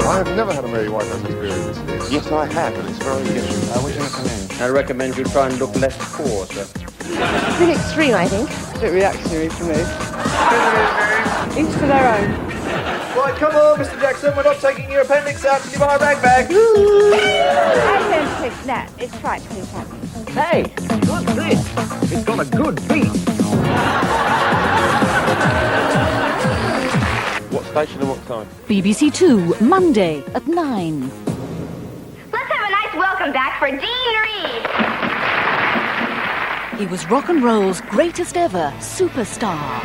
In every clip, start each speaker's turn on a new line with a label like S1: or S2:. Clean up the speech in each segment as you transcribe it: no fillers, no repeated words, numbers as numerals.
S1: I've never had a Mary Whitehouse experience.
S2: Yes, I have, and it's very good.
S1: Would you recommend?
S3: I recommend you try and look less poor, sir.
S4: It's really extreme, I think.
S5: A bit reactionary for me. Each for their own.
S6: Right, come on, Mr. Jackson, we're not taking your appendix out till you buy a rag bag.
S7: I don't think that is frightfully funny.
S3: Hey, what's this? It's got a good beat.
S2: What station and what time?
S8: BBC Two, Monday at 9.
S7: Let's have a nice welcome back for Dean Reed.
S8: He was rock and roll's greatest ever superstar.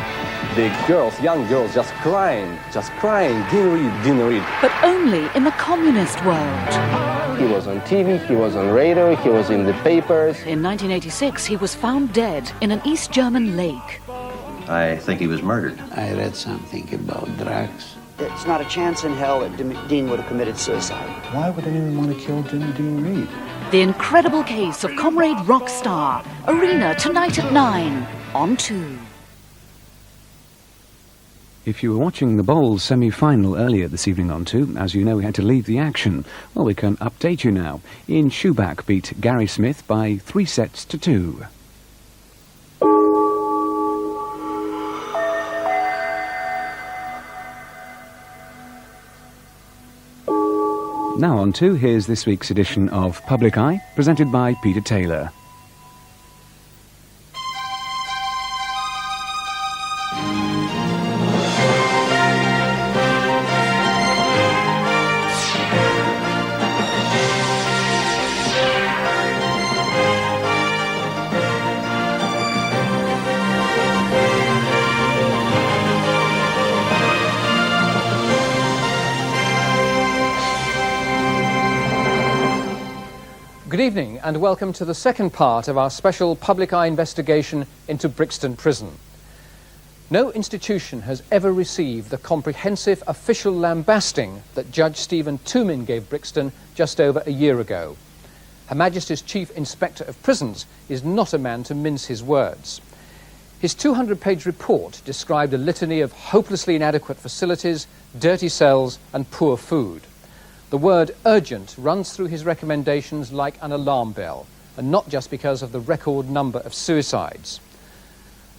S9: The girls, young girls, just crying, Dean Reed.
S8: But only in the communist world.
S9: He was on TV, he was on radio, he was in the papers.
S8: In 1986, he was found dead in an East German lake.
S10: I think he was murdered.
S11: I read something about drugs.
S12: There's not a chance in hell that Dean would have committed suicide.
S11: Why would anyone want to kill Dean Reed?
S8: The incredible case of Comrade Rockstar. Arena tonight at 9 on 2.
S13: If you were watching the Bowls semi-final earlier this evening on 2, as you know, we had to leave the action. Well, we can update you now. Ian Schuback beat Gary Smith by 3-2. Now on 2, here's this week's edition of Public Eye, presented by Peter Taylor.
S14: Good evening and welcome to the second part of our special Public Eye investigation into Brixton Prison. No institution has ever received the comprehensive official lambasting that Judge Stephen Toomin gave Brixton just over a year ago. Her Majesty's Chief Inspector of Prisons is not a man to mince his words. His 200-page report described a litany of hopelessly inadequate facilities, dirty cells and poor food. The word urgent runs through his recommendations like an alarm bell, and not just because of the record number of suicides.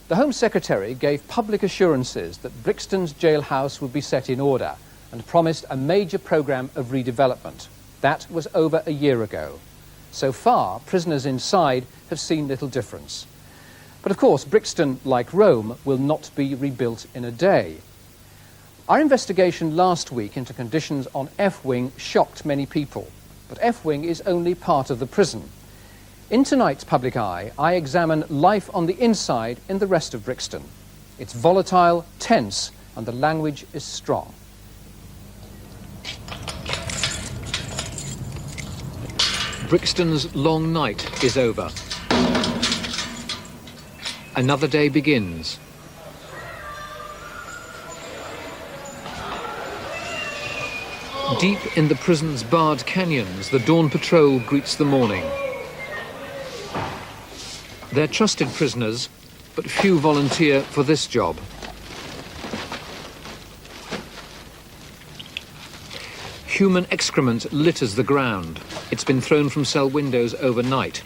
S14: The Home Secretary gave public assurances that Brixton's jailhouse would be set in order and promised a major programme of redevelopment. That was over a year ago. So far, prisoners inside have seen little difference. But of course, Brixton, like Rome, will not be rebuilt in a day. Our investigation last week into conditions on F-Wing shocked many people, but F-Wing is only part of the prison. In tonight's Public Eye, I examine life on the inside in the rest of Brixton. It's volatile, tense, and the language is strong. Brixton's long night is over. Another day begins. Deep in the prison's barred canyons, the dawn patrol greets the morning. They're trusted prisoners, but few volunteer for this job. Human excrement litters the ground. It's been thrown from cell windows overnight.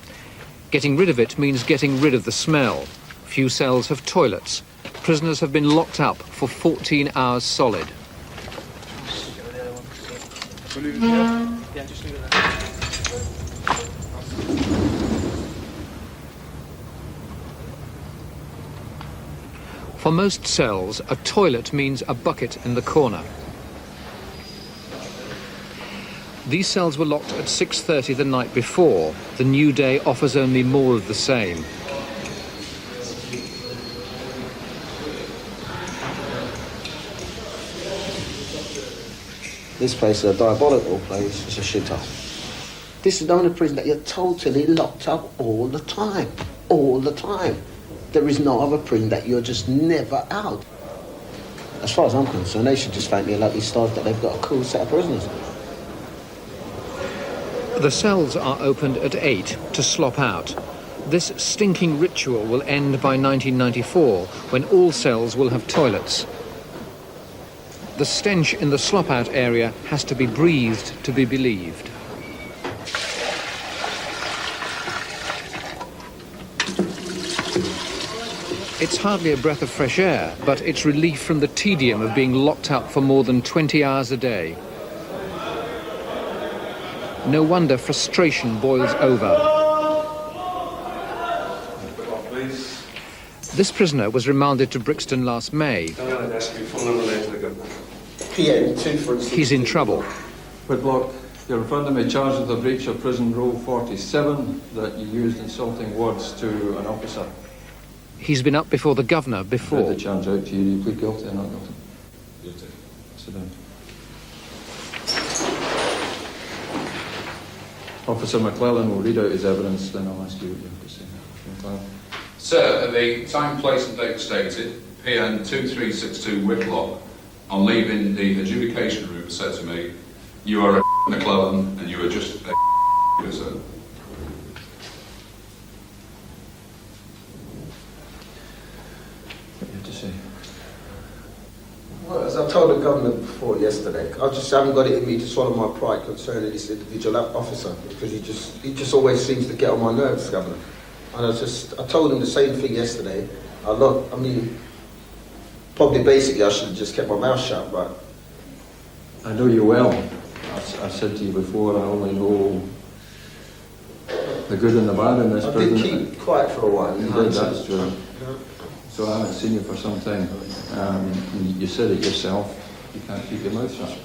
S14: Getting rid of it means getting rid of the smell. Few cells have toilets. Prisoners have been locked up for 14 hours solid. For most cells, a toilet means a bucket in the corner. These cells were locked at 6:30 the night before. The new day offers only more of the same.
S11: This place is a diabolical place. It's a shitter. This is the only prison that you're totally locked up all the time. All the time. There is no other prison that you're just never out. As far as I'm concerned, they should just thank me lucky stars that they've got a cool set of prisoners.
S14: The cells are opened at 8 to slop out. This stinking ritual will end by 1994, when all cells will have toilets. The stench in the slop-out area has to be breathed to be believed. It's hardly a breath of fresh air, but it's relief from the tedium of being locked up for more than 20 hours a day. No wonder frustration boils over. This prisoner was remanded to Brixton last May. He's in trouble.
S15: Whitlock, you're in front of me charged with a breach of Prison Rule 47 that you used insulting words to an officer.
S14: He's been up before the governor before.
S15: I read the charge out to you. Do you plead guilty or not guilty? Guilty. Sit down. Officer McClellan will read out his evidence, then I'll ask you what you have to say. McClellan.
S16: Sir, at the time, place and date stated, PN 2362 Whitlock, on leaving the adjudication room, said to me, "You are a McClellan and you are just a sir."
S15: What do you have to say?
S11: Well, as I told the governor before yesterday, I just haven't got it in me to swallow my pride concerning this individual officer, because he just always seems to get on my nerves, Governor. And I told him the same thing yesterday. Probably basically I should have just kept my mouth shut, but...
S15: I know you well. I've said to you before, I only know the good and the bad in this prison.
S11: I did keep quiet for a while.
S15: You did, that's true. So I haven't seen you for some time. You said it yourself, you can't keep your mouth shut.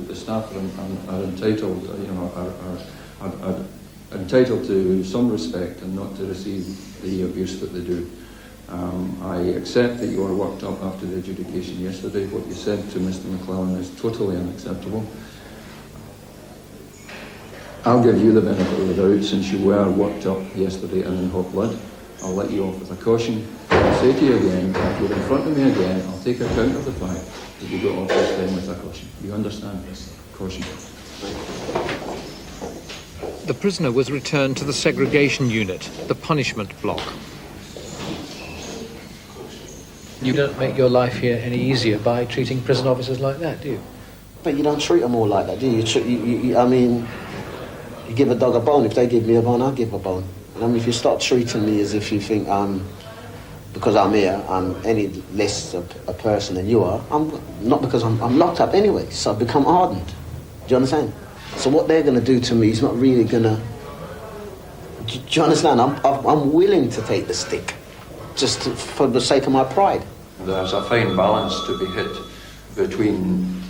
S15: The staff are entitled, are entitled to some respect and not to receive the abuse that they do. I accept that you were worked up after the adjudication yesterday. What you said to Mr. McClellan is totally unacceptable. I'll give you the benefit of the doubt, since you were worked up yesterday and in hot blood. I'll let you off with a caution. I'll say to you again, if you're in front of me again, I'll take account of the fact that you got off this time with a caution. You understand this? Caution.
S14: The prisoner was returned to the segregation unit, the punishment block. You don't make your life here any easier by treating prison officers like that, do you?
S11: But you don't treat them all like that, do you? You give a dog a bone. If they give me a bone, I'll give a bone. If you start treating me as if you think because I'm here, I'm any less a person than you are, I'm not, because I'm locked up anyway, so I've become hardened. Do you understand? So what they're going to do to me is not really going to... Do you understand? I'm willing to take the stick, just for the sake of my pride.
S15: There's a fine balance to be hit between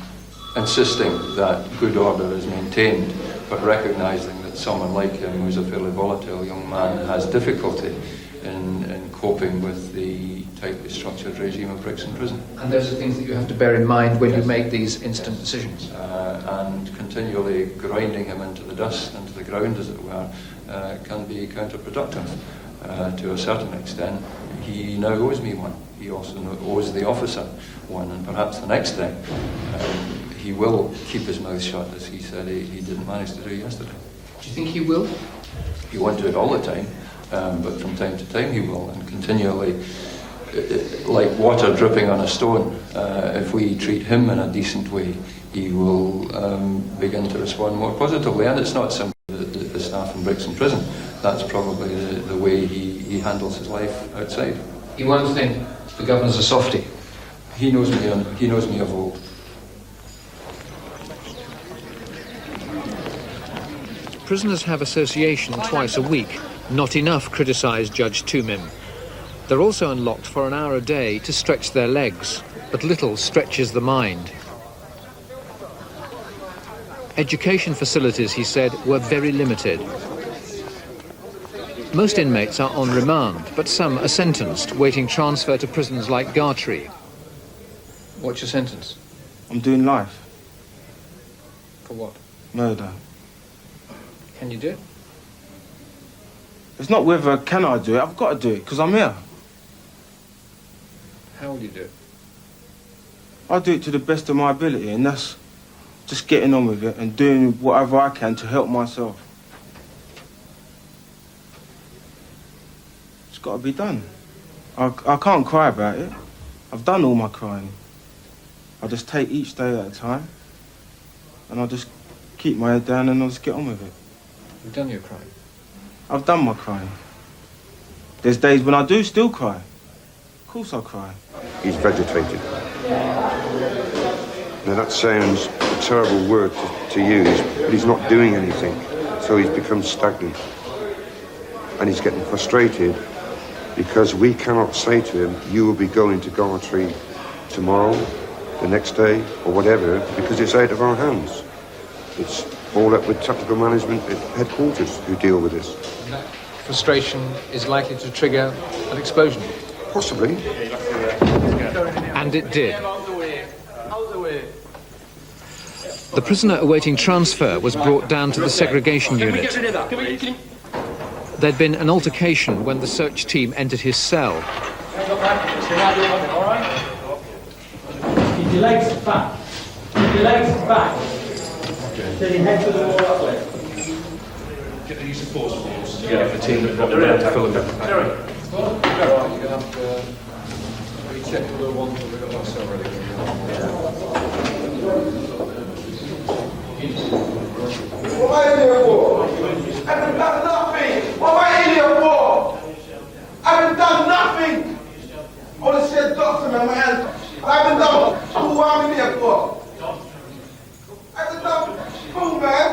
S15: insisting that good order is maintained, but recognising that someone like him, who's a fairly volatile young man, has difficulty in coping with the tightly structured regime of Brixton Prison.
S14: And those are things that you have to bear in mind when you make these instant decisions.
S15: And continually grinding him into the dust, into the ground, as it were, can be counterproductive to a certain extent. He now owes me one. He also owes the officer one, and perhaps the next time he will keep his mouth shut, as he said he didn't manage to do yesterday.
S14: Do you think he will?
S15: He won't do it all the time, but from time to time he will, and continually, like water dripping on a stone, if we treat him in a decent way, he will begin to respond more positively. And it's not simply the staff in Brixton Prison. That's probably the way he handles his life outside.
S14: He won't think the governor's a softie.
S15: He knows me of old.
S14: Prisoners have association twice a week. Not enough, criticised Judge Tumim. They're also unlocked for an hour a day to stretch their legs, but little stretches the mind. Education facilities, he said, were very limited. Most inmates are on remand, but some are sentenced, waiting transfer to prisons like Gartree. What's your sentence?
S5: I'm doing life.
S14: For what?
S5: Murder.
S14: Can you do it?
S5: It's not whether can I do it, I've got to do it, because I'm here.
S14: How will you do it?
S5: I'll do it to the best of my ability, and that's just getting on with it and doing whatever I can to help myself. It's got to be done. I can't cry about it. I've done all my crying. I just take each day at a time, and I just keep my head down and I'll just get on with it.
S14: You've done your crime.
S5: I've done my crying. There's days when I do still cry. Of course I cry.
S17: He's vegetated. Now that sounds a terrible word to use, but he's not doing anything, so he's become stagnant. And he's getting frustrated because we cannot say to him, you will be going to Gartree tomorrow, the next day, or whatever, because it's out of our hands. It's all up with tactical management at headquarters who deal with this.
S14: And that frustration is likely to trigger an explosion?
S17: Possibly.
S14: And it did. The prisoner awaiting transfer was brought down to the segregation unit. There'd been an altercation when the search team entered his cell.
S18: Keep your legs back. Keep your legs back. Then you head to the wall that way.
S16: Get the use of force force. Yeah, the team that got down to fill them back.
S14: You can have recheck the ones that we got last cell ready.
S6: What am I in here for? I haven't done nothing! What am I in here for? I haven't done nothing! I want to see a doctor, man, my hand. I haven't done what I'm in here for. I haven't done cool, man.